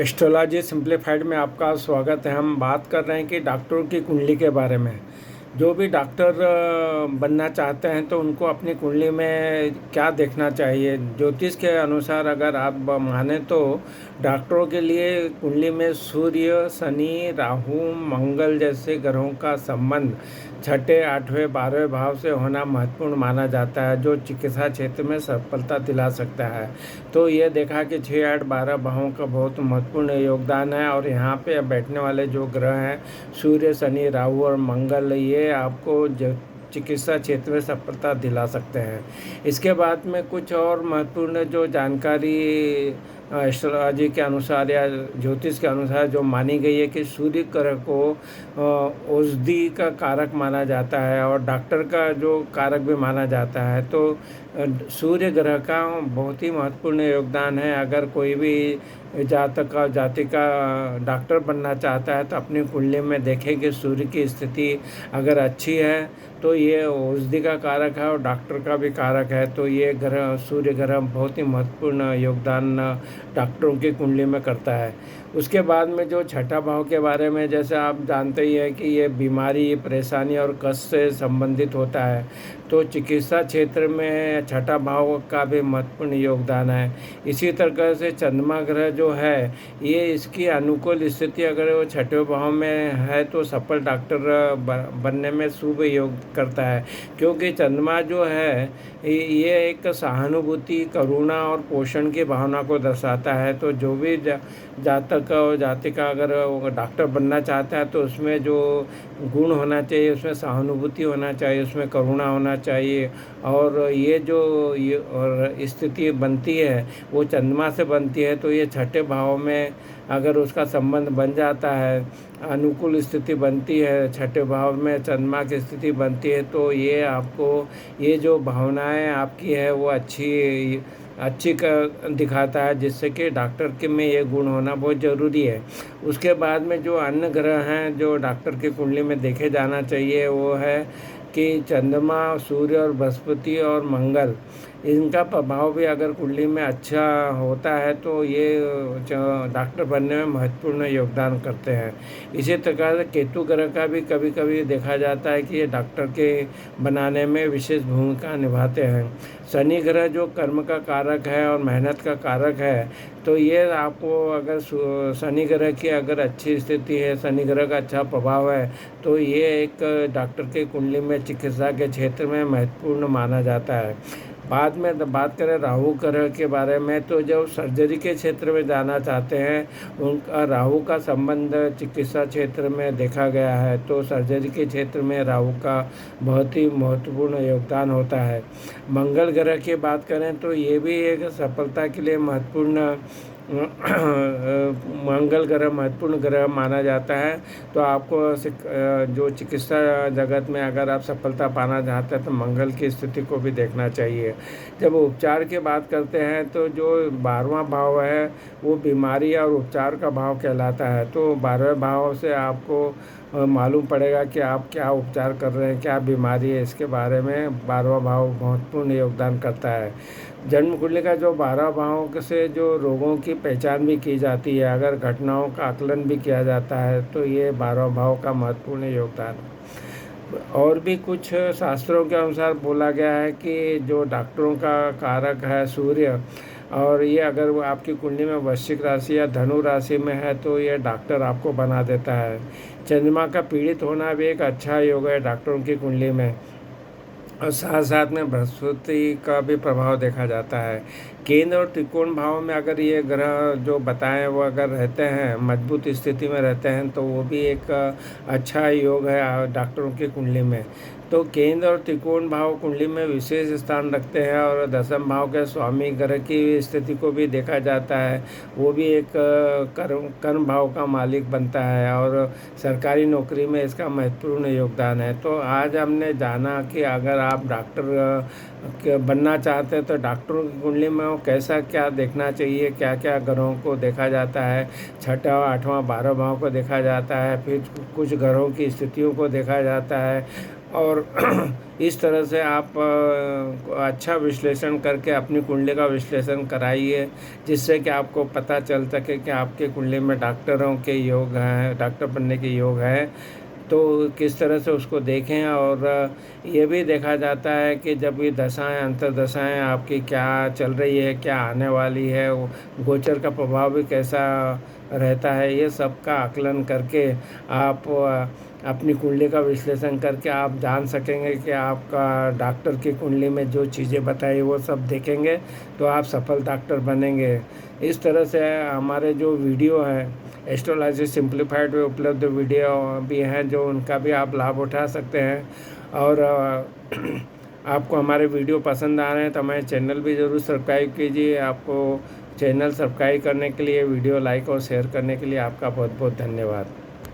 Astrology simplified में आपका स्वागत है। हम बात कर रहे हैं कि डॉक्टरों की कुंडली के बारे में। जो भी डॉक्टर बनना चाहते हैं तो उनको अपनी कुंडली में क्या देखना चाहिए। ज्योतिष के अनुसार अगर आप माने तो डॉक्टरों के लिए कुंडली में सूर्य, शनि, राहु, मंगल जैसे ग्रहों का संबंध छठे, आठवें, 12वें भाव से होना महत्वपूर्ण माना जाता है, जो चिकित्सा क्षेत्र में सफलता दिला सकता है। तो ये देखा कि 6, 8, 12 भावों का बहुत महत्वपूर्ण योगदान है। और यहाँ पे बैठने वाले जो ग्रह हैं सूर्य, शनि, राहु और मंगल, ये आपको चिकित्सा क्षेत्र में सफलता दिला सकते हैं। इसके बाद में कुछ और महत्वपूर्ण जो जानकारी एस्ट्रोलॉजी के अनुसार या ज्योतिष के अनुसार जो मानी गई है कि सूर्य ग्रह को औषधि का कारक माना जाता है और डॉक्टर का जो कारक भी माना जाता है। तो सूर्य ग्रह का बहुत ही महत्वपूर्ण योगदान है। अगर कोई भी जाति का डॉक्टर बनना चाहता है तो अपनी कुंडली में देखें कि सूर्य की स्थिति अगर अच्छी है तो ये औषधि का कारक है और डॉक्टर का भी कारक है। तो ये ग्रह, सूर्य ग्रह बहुत ही महत्वपूर्ण योगदान डॉक्टरों की कुंडली में करता है। उसके बाद में जो छठा भाव के बारे में, जैसे आप जानते ही हैं कि ये बीमारी, परेशानी और कष्ट से संबंधित होता है। तो चिकित्सा क्षेत्र में छठा भाव का भी महत्वपूर्ण योगदान है। इसी तरह से चंद्रमा ग्रह जो है, ये इसकी अनुकूल स्थिति अगर वो छठे भाव में है तो सफल डॉक्टर बनने में शुभ योग करता है। क्योंकि चंद्रमा जो है ये एक सहानुभूति, करुणा और पोषण की भावना को दर्शाता है। तो जो भी जातक और जातिका अगर डॉक्टर बनना चाहता है तो उसमें जो गुण होना चाहिए, उसमें सहानुभूति होना चाहिए, उसमें करुणा होना चाहिए। और ये जो और स्थिति बनती है वो चंद्रमा से बनती है। तो ये छठे भाव में अगर उसका संबंध बन जाता है, अनुकूल स्थिति बनती है, छठे भाव में चंद्रमा की स्थिति बनती है, तो ये आपको ये जो भावनाएं आपकी है वो अच्छी का दिखाता है, जिससे कि डॉक्टर के में ये गुण होना बहुत ज़रूरी है। उसके बाद में जो अन्य ग्रह हैं जो डॉक्टर की कुंडली में देखे जाना चाहिए वो है कि चंद्रमा, सूर्य और बृहस्पति और मंगल, इनका प्रभाव भी अगर कुंडली में अच्छा होता है तो ये डॉक्टर बनने में महत्वपूर्ण योगदान करते हैं। इसी प्रकार से केतु ग्रह का भी कभी कभी देखा जाता है कि ये डॉक्टर के बनाने में विशेष भूमिका निभाते हैं। शनि ग्रह जो कर्म का कारक है और मेहनत का कारक है, तो ये आपको अगर शनि ग्रह की अगर अच्छी स्थिति है, शनि ग्रह का अच्छा प्रभाव है, तो ये एक डॉक्टर के कुंडली में चिकित्सा के क्षेत्र में महत्वपूर्ण माना जाता है। बाद में बात करें राहु ग्रह के बारे में, तो जो सर्जरी के क्षेत्र में जाना चाहते हैं उनका राहु का संबंध चिकित्सा क्षेत्र में देखा गया है। तो सर्जरी के क्षेत्र में राहु का बहुत ही महत्वपूर्ण योगदान होता है। मंगल ग्रह की बात करें तो ये भी एक सफलता के लिए महत्वपूर्ण मंगल ग्रह महत्वपूर्ण ग्रह माना जाता है। तो आपको जो चिकित्सा जगत में अगर आप सफलता पाना चाहते हैं तो मंगल की स्थिति को भी देखना चाहिए। जब उपचार की बात करते हैं तो जो 12वां भाव है वो बीमारी और उपचार का भाव कहलाता है। तो 12वें भाव से आपको मालूम पड़ेगा कि आप क्या उपचार कर रहे हैं, क्या बीमारी है, इसके बारे में 12वां भाव महत्वपूर्ण योगदान करता है। जन्म कुंडली का जो 12 भावों से जो रोगों की पहचान भी की जाती है, अगर घटनाओं का आकलन भी किया जाता है, तो ये 12 भाव का महत्वपूर्ण योगदान है। और भी कुछ शास्त्रों के अनुसार बोला गया है कि जो डॉक्टरों का कारक है सूर्य, और ये अगर वो आपकी कुंडली में वृश्चिक राशि या धनु राशि में है तो ये डॉक्टर आपको बना देता है। चंद्रमा का पीड़ित होना भी एक अच्छा योग है डॉक्टरों की कुंडली में। और साथ साथ में बृहस्पति का भी प्रभाव देखा जाता है। केंद्र और त्रिकोण भाव में अगर ये ग्रह जो बताएं वो अगर रहते हैं, मजबूत स्थिति में रहते हैं, तो वो भी एक अच्छा योग है डॉक्टरों की कुंडली में। तो केंद्र और त्रिकोण भाव कुंडली में विशेष स्थान रखते हैं और दसम भाव के स्वामी ग्रह की स्थिति को भी देखा जाता है। वो भी एक कर्म भाव का मालिक बनता है और सरकारी नौकरी में इसका महत्वपूर्ण योगदान है। तो आज हमने जाना कि अगर आप डॉक्टर बनना चाहते हैं तो डॉक्टरों की कुंडली में वो कैसा क्या देखना चाहिए, क्या क्या ग्रहों को देखा जाता है, छठा, आठवां, 12 भाव को देखा जाता है, फिर कुछ ग्रहों की स्थितियों को देखा जाता है। और इस तरह से आप अच्छा विश्लेषण करके अपनी कुंडली का विश्लेषण कराइए, जिससे कि आपको पता चल सके कि आपके कुंडली में डॉक्टरों के योग हैं, डॉक्टर बनने के योग है। तो किस तरह से उसको देखें। और ये भी देखा जाता है कि जब ये दशाएं अंतर्दशाएं आपकी क्या चल रही है, क्या आने वाली है, वो गोचर का प्रभाव भी कैसा रहता है, ये सब का आकलन करके आप अपनी कुंडली का विश्लेषण करके आप जान सकेंगे कि आपका डॉक्टर की कुंडली में जो चीज़ें बताई वो सब देखेंगे तो आप सफल डॉक्टर बनेंगे। इस तरह से हमारे जो वीडियो हैं एस्ट्रोलॉजी सिंप्लीफाइड में उपलब्ध वीडियो भी हैं, जो उनका भी आप लाभ उठा सकते हैं। और आपको हमारे वीडियो पसंद आ रहे हैं तो हमारे चैनल भी ज़रूर सब्सक्राइब कीजिए। आपको चैनल सब्सक्राइब करने के लिए, वीडियो लाइक और शेयर करने के लिए आपका बहुत बहुत धन्यवाद।